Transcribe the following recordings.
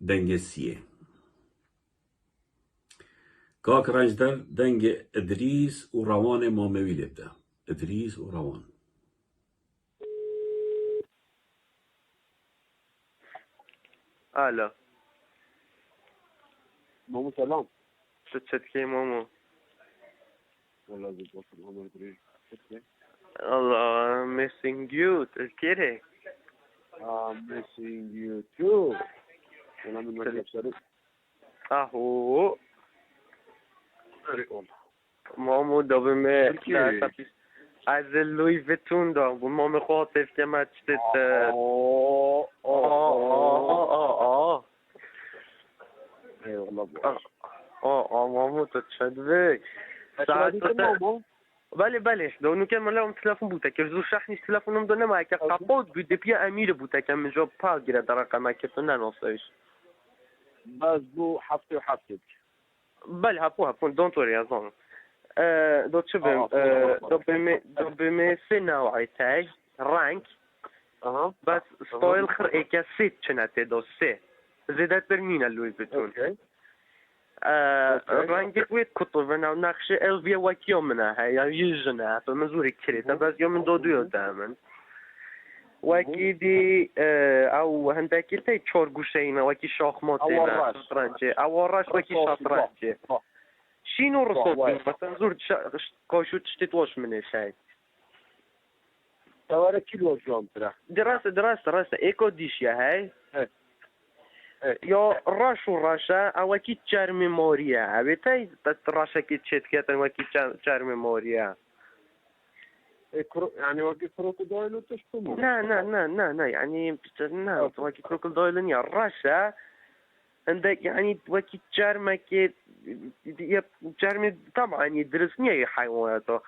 دنگ سیه كاك رنجدر دنگ ادريس وروان ماموي لبدا ادريس وروان. الو مامو سلام. شد کی مامو؟ والله زي الفل. والله ادري. الله missing you تذكري. missing you too. انا من مكتب شريف. اهو والله. مامو دوباره تركي. از لوی ویتون دارم و مام خاطف که ما چتت اي والله بو. مامو تو چدوی مامو. بله دونو که ملا اون تلفن بوده که زو شحنش تلفنم دونه ما که قبض بوده پیا امیر بوده که من جا پا گیره در رقم که تو نناسایش بس بو حفتي وحفتك. بله هپون دونت وري ازون دو چه بیم دو بیم سه نوعی تاج رنگ بس ستایل خر ایکا سیت چنته دو سه زیدت برمین اللوی بتون رنگ وید کتوبنا و نقش الویا وکی منه یا یجنه فمزوری کریتا بس یوم دو دویو دامن وکی دی او هندکی تی چور گوشینه وکی شاخماتی شطرنجه اواراش وکی شطرنجه شینو رسول مثلا زور کاشو تشتیت واش منه شاید تواره کیلو جام ترى دراسة ايكو ديشيا هاي يا راشا اوكي تشار ميموريا ابيتاي راشا كي تشيت كاتن وكي تشار ميموريا يعني وكي كروكودايل وتشتمو لا يعني وكي كروكودايل يا راشا عندك يعني وكي تشار ماكي تشار طبعا يدرسني اي حيواناته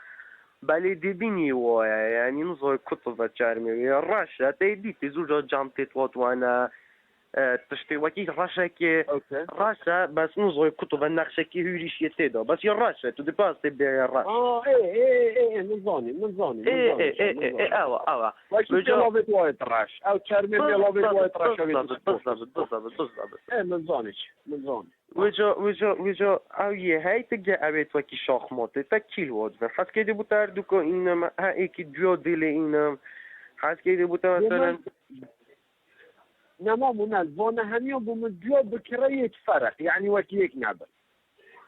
بله دیبینی وای یعنی نزوی کتب چرمی راشا تیدی تزوجا جامتت وات وانا تشتي وكي راشا كي راشا بس نزوي كتب النقشه كي هوريش يتدا بس يا راشا تو دي باس تبي يا راشا ايه نظاني ايه اوا وكي لوبيت وايت راش او تشرمي لوبيت وايت راش بالضبط ايه نظاني وجا او هاي تلقى ابيت وكي شاخمات تكيل واد حس كده بوتار دوكو إنما هاي كي جو ديلي إنما حس كده بوتار مثلا نمامو نالفونا هميون بمديو بكرية فرق يعني وكيك نابل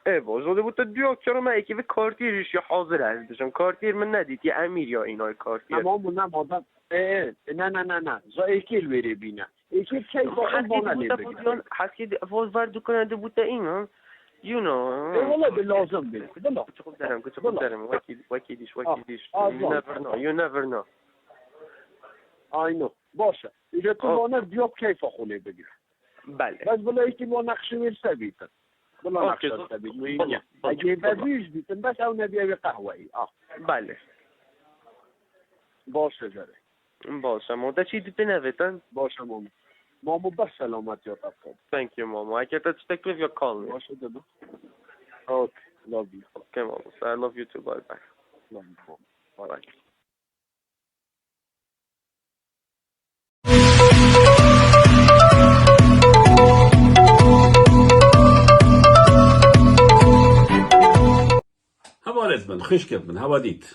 ايه بوزوده بوتا ديو كرو ما ايكي في كارتيرش يا حاضر هست بشم كارتير من نديت يا امير يا اینای کارتیر نمامو نمادم ايه نه زا ایکیل ویری بینا ایکیل کی بانا لیبگن حس كده فوز وردو کننده بوتا اینا you know ايه والله باللازم بالله كنت قدرم وكي ديش you never know I know باشه اذا تبغى ديوب كيف اخوني بقى بله بس بلا يكي بو نقشه ثابته بلا نقشه ثابته اجيب بيج بيتن بس او نبي قهوه بله باشه جاري باشه مو چی دیت نویتن باشه مامو بس سلامت یا طبعا thank you mom I get to stick with your call باشه دادو okay love you okay mom I love you too bye love you bye هبالت من خشكت من هباديت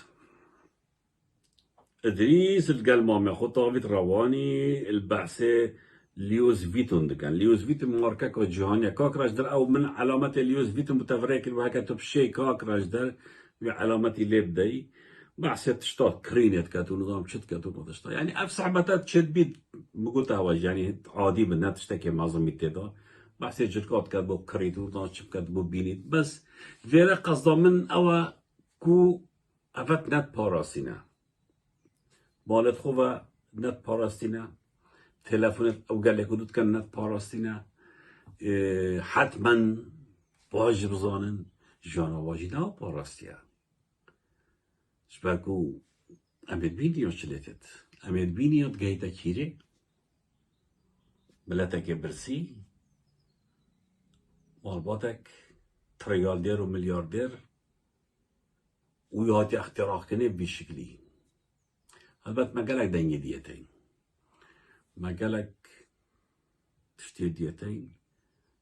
ادريس القلمام ياخو طاويت رواني البعثة ليوز فيتون دكان ليوز فيتون ماركاكو جهانيا كاكراج در او من علامات ليوز فيتون متفريك وهكا تبشي كاكراج در علامتي ليبداي بعثة تشتات كرينيت كاتو نظام شت كاتو نضشتا يعني افسح بتات تشد بيت بقولتها واج يعني عادي بدنا تشتكي معظم التدا بعثة جركات كاتبو كريتو نظام شب كاتبو بينيت بس فيرا قصدا من او كو افت نت باراسينا بالت خوبه نت پاراستینه تلفنت او قال لك ودود كان نت پاراستینه حتما واجب بزانن جانا واجینا پاراستیا شبكو امید بینیو چلتت امید بینیو گیتا کیره بلاتك برسي مالباتك تريالدير وملياردير وياتي اختراق كنه بشكلي البته ما قالك دنگی دیتین ما قالك تشتي ديتين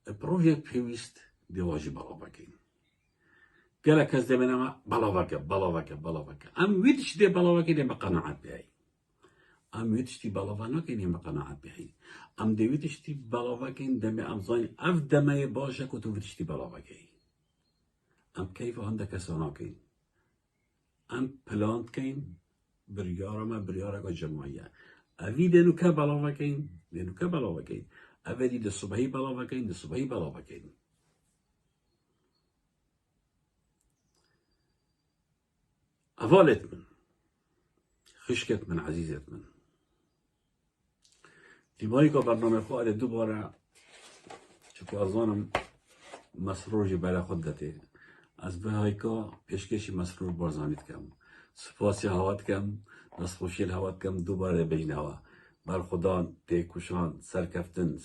بروجي بيويست دي واجي بلاوكين قال كاز دي منما بلاوكا ام ويتش دي بلاوكين دي مقناعات بهاي ام ويتش دي بلاوكين دي مقناعات بهاي ام دي ويتش دي بلاوكين دي ام زين افدا ما يباشا كنتو ويتش دي بلاوكين ام كيف عندك سناكين ام بلانت كين بريارة جمعية أفي دينو كبلاوكين أفدي دي الصبحي بلاوكين أفالت من خشكت من عزيزت من تیمایی که برنامه خواهد دوباره چون ازانم مسرور جبال خود داده از به هایکا پیشکشی مسرور بارزانید کم سپاسی هوات کم نسخوشیل هوات کم دوباره بین هوا بر خدا تیکوشان سرکفتن